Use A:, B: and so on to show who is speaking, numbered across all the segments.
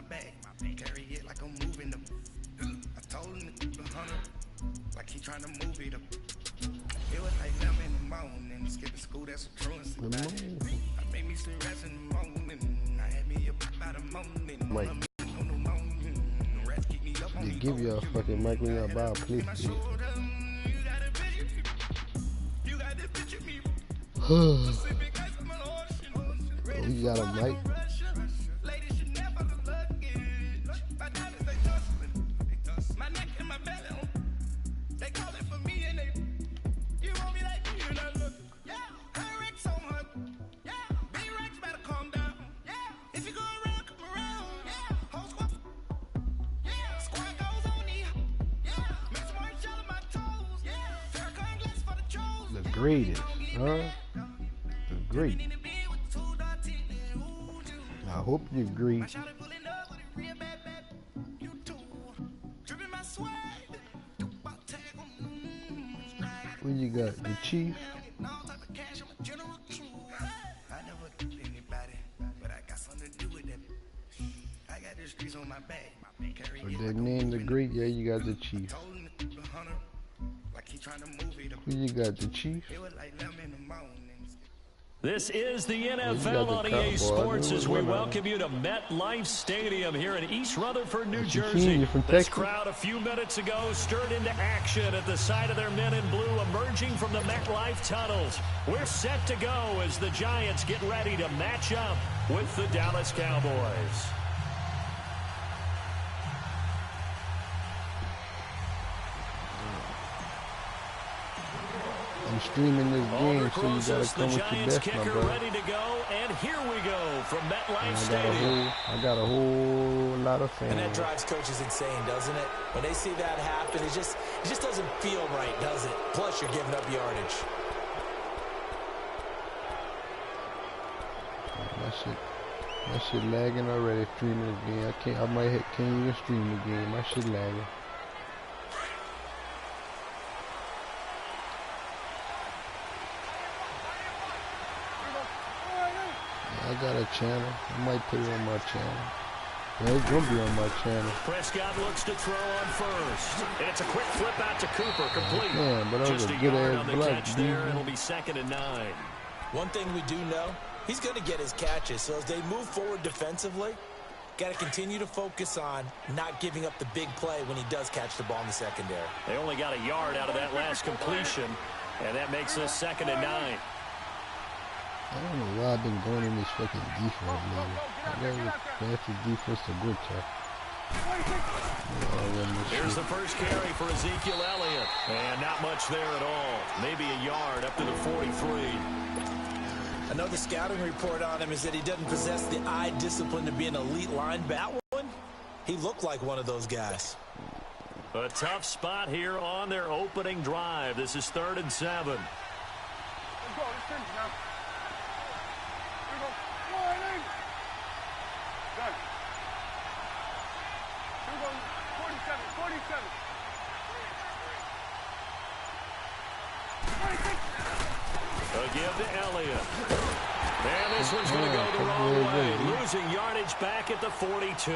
A: my back. Carry it like I'm moving them. I told him to keep 100, like he trying to move it up. It was like 11 in the morning, skipping school, that's a truancy. I made me sleep rest in the morning. I had me up by the morning.
B: Wait. They give you a fucking mic when you're about to play. Oh, you got a mic? The greatest, huh? The great. I hope you agree. What you got? The Chief? Or they name the great? Yeah, you got the Chief. Who you got? The Chief?
C: This is the NFL on EA Sports as we welcome you to MetLife Stadium here in East Rutherford, New Jersey. This crowd a few minutes ago stirred into action at the side of their men in blue emerging from the MetLife tunnels. We're set to go as the Giants get ready to match up with the Dallas Cowboys.
B: I'm streaming this game, so you gotta come with your best, my bro.
C: Ready to go, and here we go from MetLife Stadium.
B: I got a whole lot of fans.
D: And that drives coaches insane, doesn't it? When they see that happen, it just doesn't feel right, does it? Plus, you're giving up yardage.
B: My shit lagging already. Streaming this game. Can't even stream the game. My shit lagging. I got a channel. I might put it on my channel. Yeah, it's gonna be on my channel.
C: Prescott looks to throw on first. And it's a quick flip out to Cooper, complete.
B: Yeah, but that was
C: just
B: a good
C: yard
B: ass
C: on the
B: block,
C: catch there. It'll be 2nd and 9.
D: One thing we do know, he's going to get his catches. So as they move forward defensively, got to continue to focus on not giving up the big play when he does catch the ball in the secondary.
C: They only got a yard out of that last completion, and that makes us 2nd and 9.
B: I don't know why I've been going in this fucking defense, man. I got the defense to good check.
C: Here's the first carry for Ezekiel Elliott. And not much there at all. Maybe a yard up to the 43.
D: Another scouting report on him is that he doesn't possess the eye discipline to be an elite linebacker. He looked like one of those guys.
C: A tough spot here on their opening drive. This is 3rd and 7. A give to Elliott. And this one's going to go the wrong way. Losing yardage back at the 42.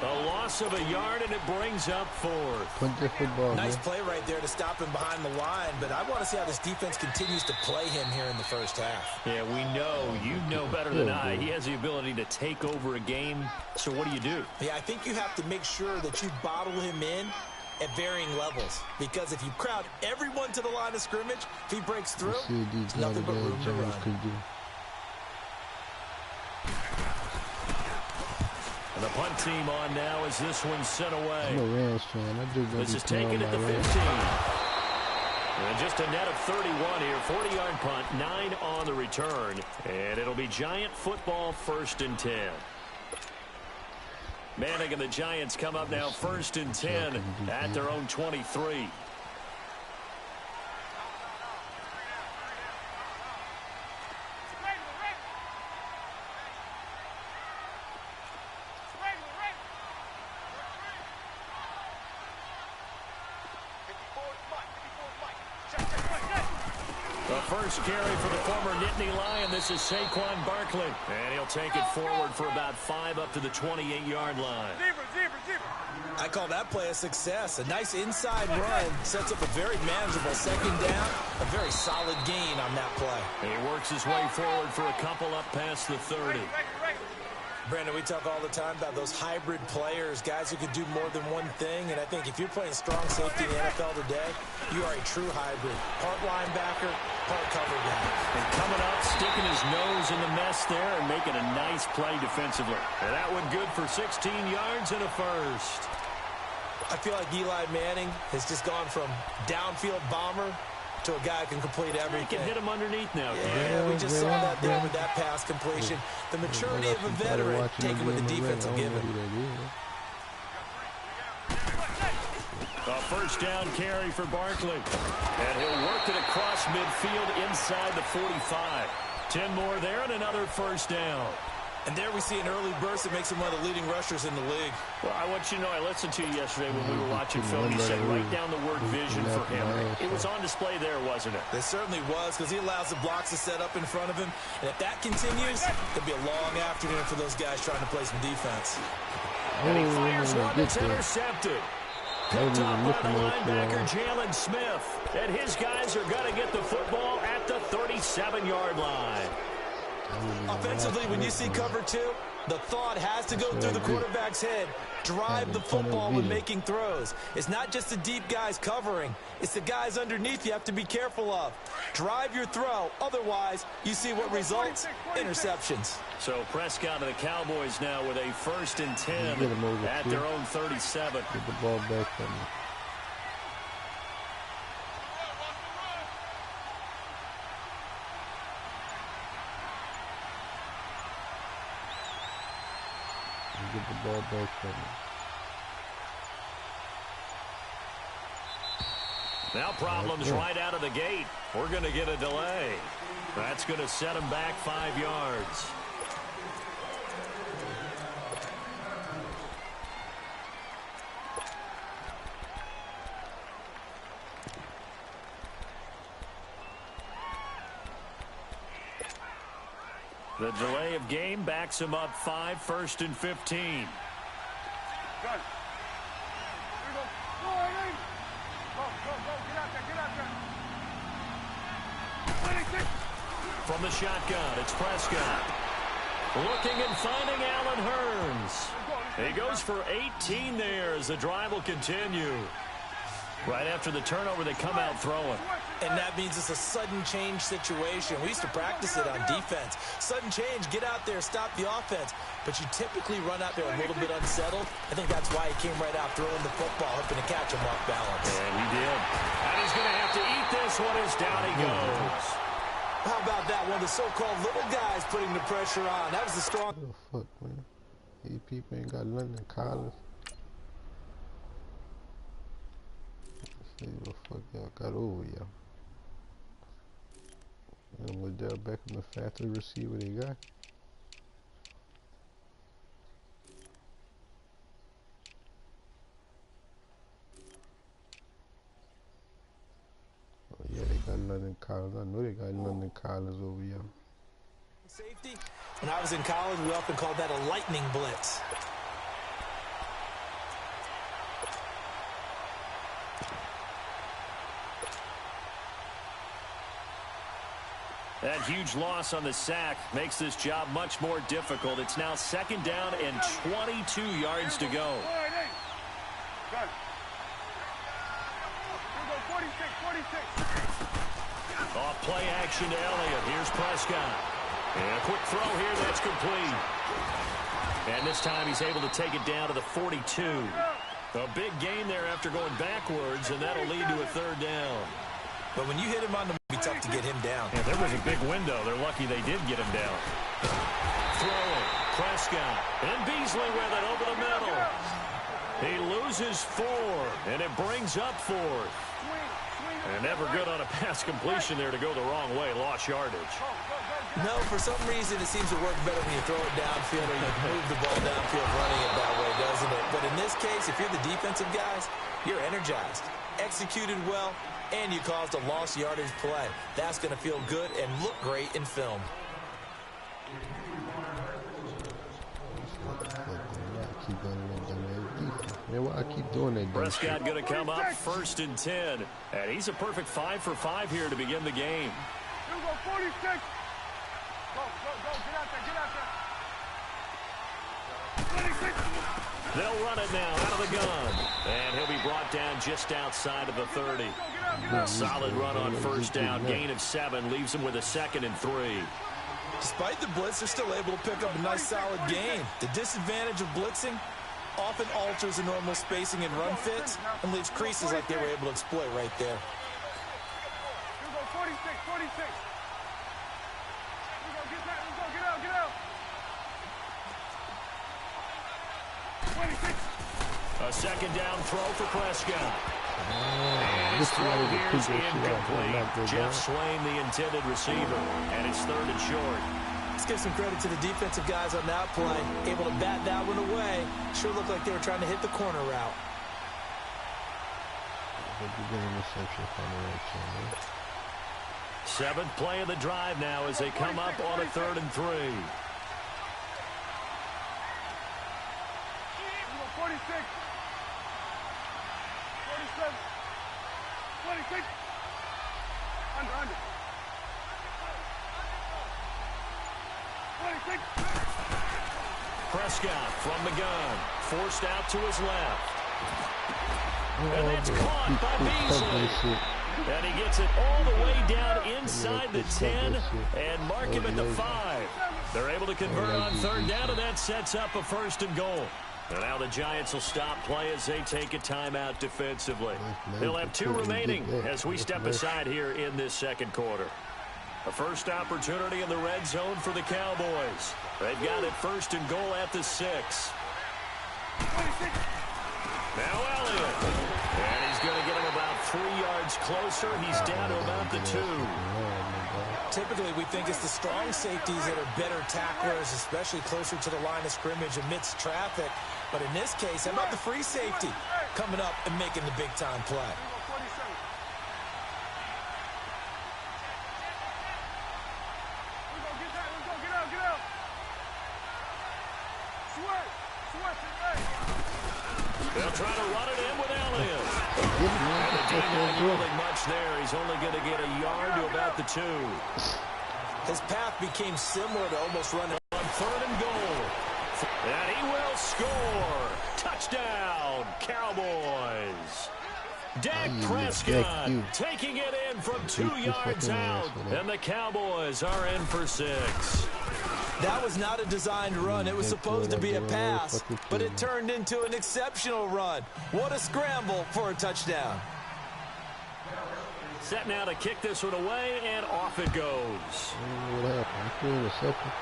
C: A loss of a yard, and it brings up 4th.
D: Nice play right there to stop him behind the line, but I want to see how this defense continues to play him here in the first half.
C: Yeah, we know. You know better than I. He has the ability to take over a game, so what do?
D: Yeah, I think you have to make sure that you bottle him in at varying levels, because if you crowd everyone to the line of scrimmage, if he breaks through, there's nothing but room to run.
C: And the punt team on now as this one's sent away.
B: I'm a Rams fan.
C: This is taken at the 15. And just a net of 31 here. 40-yard punt, 9 on the return. And it'll be Giant football, 1st and 10. Manning and the Giants come up now 1st and 10 at their own 23. first carry for the former Nittany Lion. This is Saquon Barkley. And he'll take it forward for about 5 up to the 28-yard line.
D: I call that play a success. A nice inside run sets up a very manageable second down. A very solid gain on that play.
C: He works his way forward for a couple up past the 30.
D: Brandon, we talk all the time about those hybrid players, guys who can do more than one thing. And I think if you're playing strong safety in the NFL today, you are a true hybrid. Part linebacker, part cover guy.
C: And coming up, sticking his nose in the mess there and making a nice play defensively. And that one good for 16 yards and a first.
D: I feel like Eli Manning has just gone from downfield bomber to a guy who can complete everything.
C: He can hit him underneath now.
D: Yeah, we just saw that there with that pass completion. The maturity of a veteran taken with the defense will give him.
C: A first down carry for Barkley. And he'll work it across midfield inside the 45. 10 more there and another first down.
D: And there we see an early burst that makes him one of the leading rushers in the league.
C: Well, I want you to know, I listened to you yesterday when we were watching film. He said write down the word vision for him. It was on display there, wasn't it?
D: It certainly was, because he allows the blocks to set up in front of him. And if that continues, it'll be a long afternoon for those guys trying to play some defense.
C: And he fires one that's intercepted. Picked up by the linebacker, Jalen Smith. And his guys are going to get the football at the 37-yard line.
D: Offensively, when you see cover 2, the thought has to go through the quarterback's head. Drive the football when making throws. It's not just the deep guys covering. It's the guys underneath you have to be careful of. Drive your throw. Otherwise, you see what results? Interceptions.
C: So Prescott and the Cowboys now with a 1st and 10 at their own 37.
B: Get the ball back from me. Get the ball back from me.
C: Now problems right out of the gate. We're going to get a delay. That's going to set him back 5 yards. The delay of game backs him up 5, 1st and 15. From the shotgun, it's Prescott. Looking and finding Allen Hurns. He goes for 18 there as the drive will continue. Right after the turnover, they come out throwing.
D: And that means it's a sudden change situation. We used to practice it on defense. Sudden change, get out there, stop the offense. But you typically run out there a little bit unsettled. I think that's why he came right out throwing the football, hoping to catch him off balance.
C: And he did. And he's going to have to eat this one as down he goes.
D: How about that? One of the so-called little guys putting the pressure on. That was the strong...
B: What the fuck, man? These people ain't got nothing in college. Let's see what the fuck y'all got over y'all. And Liddell Beckham, the fastest receiver they got. Oh yeah, they got nothing in college. I know they got nothing in college over here.
D: Safety. When I was in college, we often called that a lightning blitz.
C: That huge loss on the sack makes this job much more difficult. It's now 2nd down and 22 yards to go. Off play action to Elliott. Here's Prescott. And a quick throw here that's complete. And this time he's able to take it down to the 42. A big gain there after going backwards, and that'll lead to a 3rd down.
D: But when you hit him on the move, it's tough to get him down.
C: Yeah, there was a big window. They're lucky they did get him down. Throwing. Prescott. And Beasley with it over the middle. He loses 4, and it brings up 4th. And never good on a pass completion there to go the wrong way. Lost yardage.
D: No, for some reason it seems to work better when you throw it downfield or you move the ball downfield running it that way, doesn't it? But in this case, if you're the defensive guys, you're energized, executed well, and you caused a lost yardage play. That's going to feel good and look great in film.
B: I keep doing that.
C: Prescott going to come up 1st and 10. And he's a perfect 5 for 5 here to begin the game.
E: Here we go, 46. Go, get out there. 26.
C: They'll run it now out of the gun. And he'll be brought down just outside of the 30. Solid run on 1st down. Gain of 7 leaves him with a 2nd and 3.
D: Despite the blitz, they're still able to pick up a nice solid gain. The disadvantage of blitzing often alters the normal spacing and run fits and leaves creases like they were able to exploit right there.
E: Here we go, 46. Here we go, get out. 26.
C: A 2nd down throw for Prescott.
B: This
C: Throw here's incomplete. Jeff Swain, the intended receiver, and it's 3rd and short.
D: Let's give some credit to the defensive guys on that play. Able to bat that one away. Sure looked like they were trying to hit the corner route.
C: 7th play of the drive now as they come up on a 3rd and 3.
E: 46. 47. 26. Under. 26.
C: Prescott from the gun. Forced out to his left. And that's caught by Beasley. And he gets it all the way down inside the 10 and mark him at the 5. They're able to convert on 3rd down, and that sets up a 1st and goal. And now the Giants will stop play as they take a timeout defensively. They'll have 2 remaining as we step aside here in this 2nd quarter. A first opportunity in the red zone for the Cowboys. They've got it 1st and goal at the 6. Now Elliott. And he's going to get him about 3 yards closer. He's down to about the 2.
D: Typically, we think it's the strong safeties that are better tacklers, especially closer to the line of scrimmage amidst traffic. But in this case, how about the free safety coming up and making the big-time play?
C: They'll try to run it in with Elliott. And the D not yielding much there. He's only going to get a yard to about the 2.
D: His path became similar to almost running
C: on 3rd and goal. And he will score. Touchdown, Cowboys. Dak Prescott taking it in from 2 yards out. And the Cowboys are in for 6.
D: That was not a designed run. It was supposed to be a pass, but it turned into an exceptional run. What a scramble for a touchdown.
C: Set now to kick this one away, and off it goes.
B: What happened?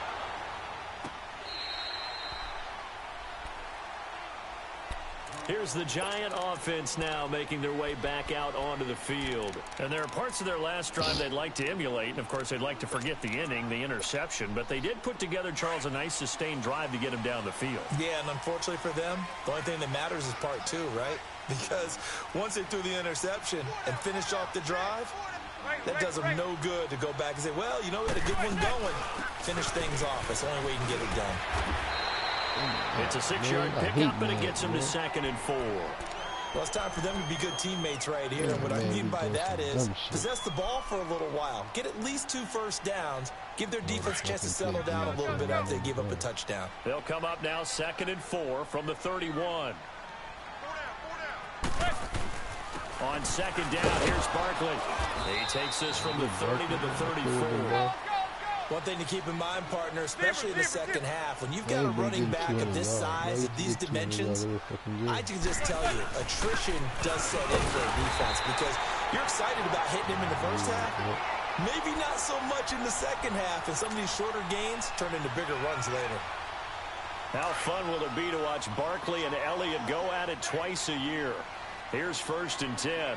C: Here's the Giant offense now making their way back out onto the field. And there are parts of their last drive they'd like to emulate. And, of course, they'd like to forget the inning, the interception. But they did put together, Charles, a nice sustained drive to get him down the field.
D: Yeah, and unfortunately for them, the only thing that matters is part 2, right? Because once they threw the interception and finished off the drive, that does them no good to go back and say, well, you know, we had a good one going. Finish things off. That's the only way you can get it done.
C: It's a 6-yard pickup, and it gets them to 2nd and 4.
D: Well, it's time for them to be good teammates right here. And what I mean by that is possess the ball for a little while. Get at least 2 first downs. Give their defense a chance to settle down a little bit after they give up a touchdown.
C: They'll come up now 2nd and 4 from the 31. On 2nd down, here's Barkley. He takes this from the 30 to the 34.
D: One thing to keep in mind, partner, especially in the second half, when you've got a running back of this size, of these dimensions, I can just tell you, attrition does set in for a defense because you're excited about hitting him in the first half. Maybe not so much in the second half, and some of these shorter gains turn into bigger runs later.
C: How fun will it be to watch Barkley and Elliott go at it twice a year? Here's 1st and 10.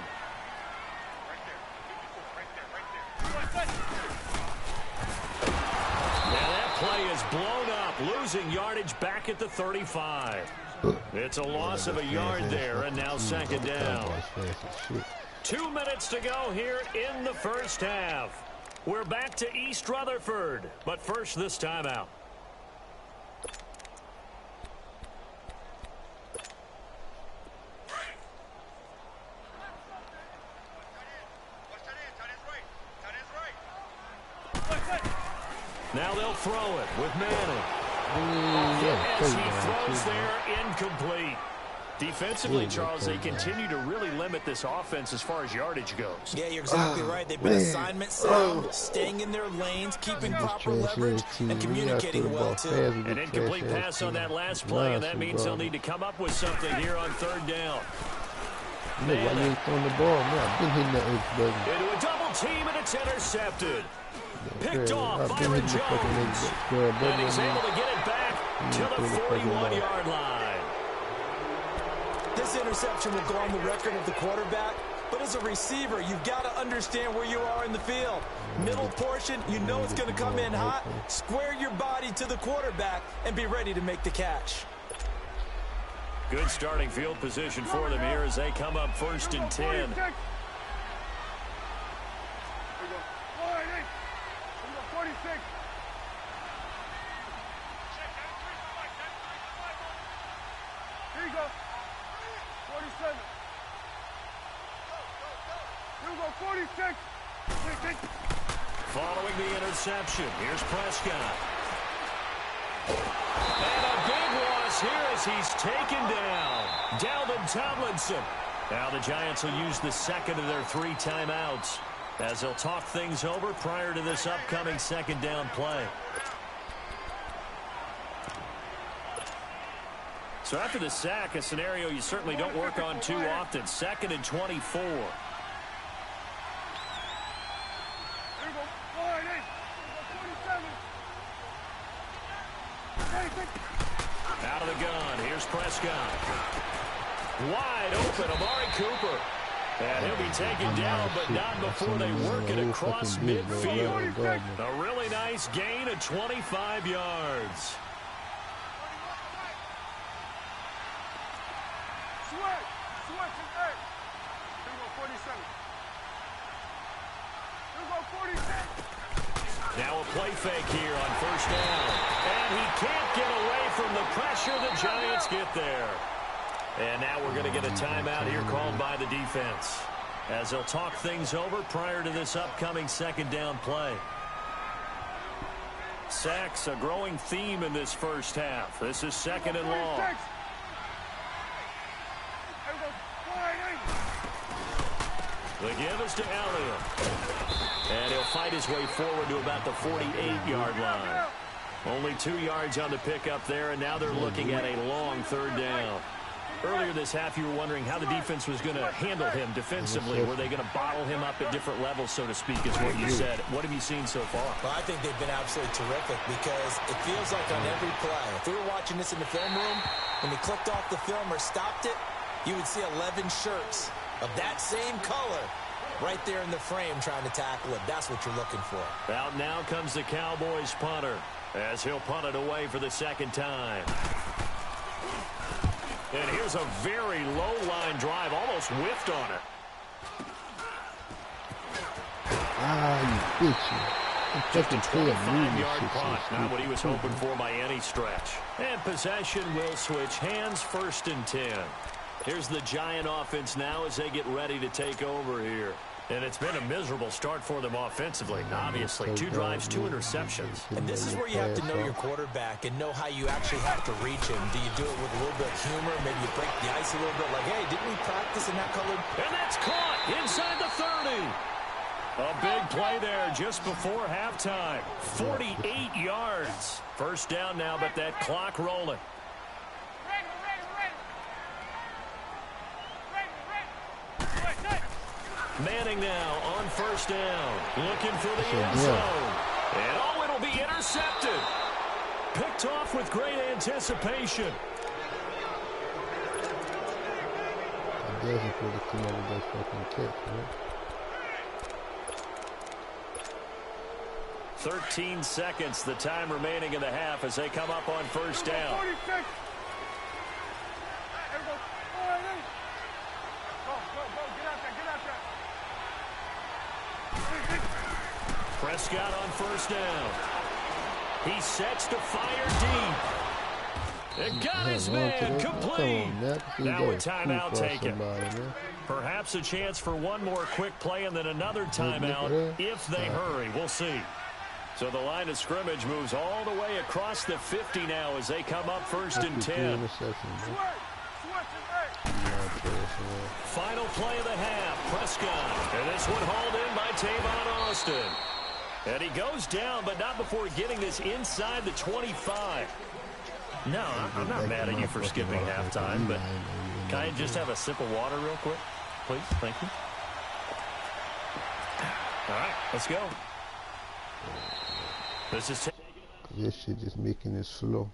C: blown up, losing yardage back at the 35. It's a loss of a yard there, and now second down.
B: 2
C: minutes to go here in the first half. We're back to East Rutherford, but first this timeout. Now they'll throw it with Manning. As he throws there, incomplete. Defensively, Charles, they continue to really limit this offense as far as yardage goes.
D: Yeah, you're exactly right. They've been assignment sound, staying in their lanes, keeping proper leverage, and communicating well, too.
C: An incomplete pass on that last play, and that means they'll need to come up with something here on third down.
B: Look, why you ain't throwing the ball? Man, I've been hitting that X button.
C: Into a double team, and it's intercepted. Picked off Byron Jones. And he's able to get it back to the 41-yard line.
D: This interception will go on the record of the quarterback, but as a receiver, you've got to understand where you are in the field. Middle portion, you know it's going to come in hot. Square your body to the quarterback and be ready to make the catch.
C: Good starting field position for them here as they come up 1st and 10.
E: Here you go. 47. Here we go, 46.
C: Following the interception, here's Prescott. And a big loss here as he's taken down. Dalvin Tomlinson. Now the Giants will use the second of their 3 timeouts as they'll talk things over prior to this upcoming second down play. So after the sack, a scenario you certainly don't work on too often. 2nd and 24. Out of the gun, here's Prescott. Wide open, Amari Cooper. And he'll be taken down, but not before they work it across midfield. A really nice gain of 25 yards.
E: Switch is 8. Here we go, 47. Here we go, 46.
C: Now a play fake here on 1st down. And he can't get away from the pressure. The Giants get there. And now we're going to get a timeout here called by the defense as they'll talk things over prior to this upcoming second down play. Sacks, a growing theme in this first half. This is 2nd and long. The give is to Elliott. And he'll fight his way forward to about the 48-yard line. Only 2 yards on the pickup there, and now they're looking at a long 3rd down. Earlier this half, you were wondering how the defense was going to handle him defensively. Were they going to bottle him up at different levels, so to speak, is what you said. What have you seen so far?
D: Well, I think they've been absolutely terrific because it feels like on every play, if we were watching this in the film room, when they clicked off the film or stopped it, you would see 11 shirts of that same color right there in the frame trying to tackle it. That's what you're looking for.
C: Out now comes the Cowboys punter as he'll punt it away for the 2nd time. And here's a very low line drive, almost whiffed on it.
B: You bitch.
C: Just a 25-yard punt, not what he was hoping for by any stretch. And possession will switch hands, 1st and 10. Here's the Giant offense now as they get ready to take over here. And it's been a miserable start for them offensively, obviously. 2 drives, 2 interceptions.
D: And this is where you have to know your quarterback and know how you actually have to reach him. Do you do it with a little bit of humor? Maybe you break the ice a little bit like, hey, didn't we practice in that color?
C: And that's caught inside the 30. A big play there just before halftime. 48 yards. 1st down now, but that clock rolling. Manning now on 1st down, looking for the end zone. And oh, it'll be intercepted. Picked off with great anticipation.
B: I guess if we come over that fucking catch, right?
C: 13 seconds, the time remaining in the half as they come up on first down.
E: 46. Go, get out there.
C: Prescott on first down. He sets to fire deep. It got his man complete. Now a timeout taken. Perhaps a chance for one more quick play and then another timeout if they hurry. We'll see. So the line of scrimmage moves all the way across the 50 now as they come up first and 10. Final play of the half. Prescott. And this one hauled in by Tavon Austin. And he goes down, but not before getting this inside the 25. No, I'm not mad at you for skipping halftime, but can I just have a sip of water real quick? Please, thank you. All right, let's go. This is
B: this shit just making this slow.